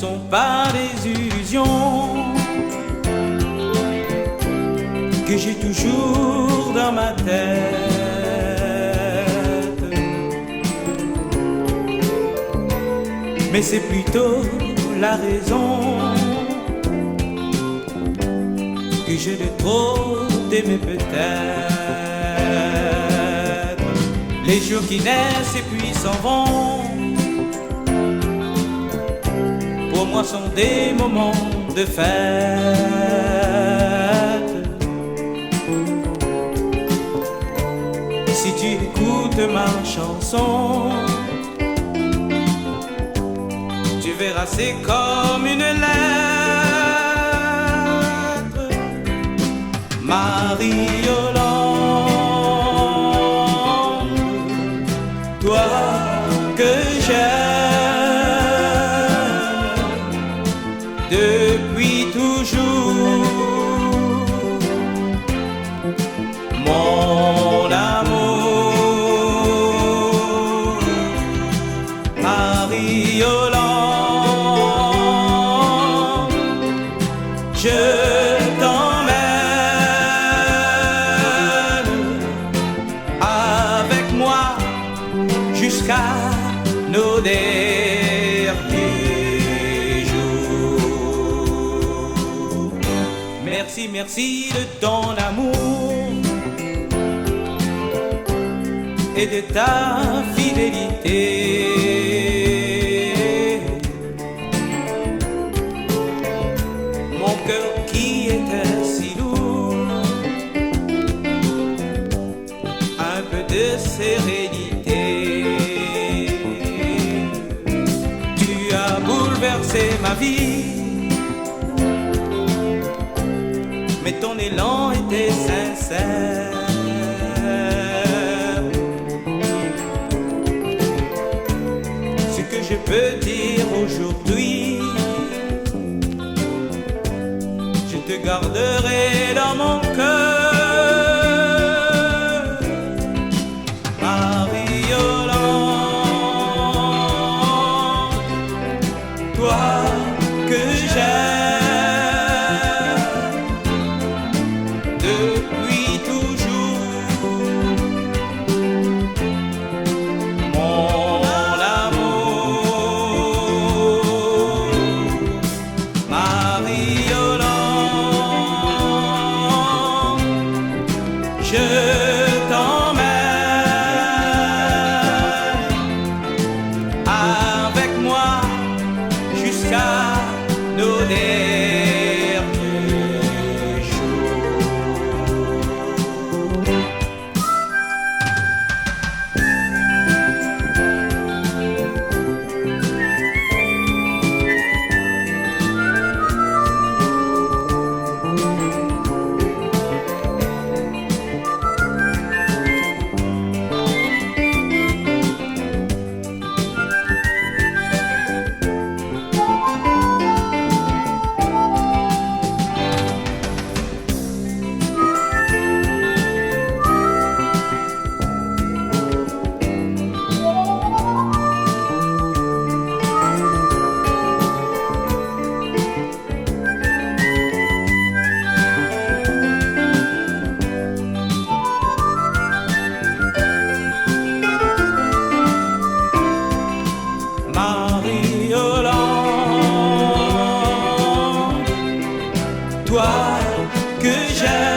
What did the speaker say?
sont pas des illusions que j'ai toujours dans ma tête. Mais c'est plutôt la raison que j'ai de trop t'aimer peut-être. Les jours qui naissent et puis s'en vont, pour moi sont des moments de fête. Si tu écoutes ma chanson, tu verras c'est comme une lettre. Marie-Yolande, toi que j'aime depuis toujours, mon amour. Marie-Yolande, je t'emmène avec moi jusqu'à nos derniers jours. Merci, merci de ton amour et de ta fidélité. Mon cœur qui était si lourd, un peu de sérénité. Tu as bouleversé ma vie, mais ton élan était sincère. Ce que je peux dire aujourd'hui, je te garderai dans mon cœur. Marie-Yolande, toi que j'aime depuis toujours, mon amour. Marie-Yolande, je t'emmène avec moi jusqu'à nos derniers jours. Marie-Yolande, toi que j'aime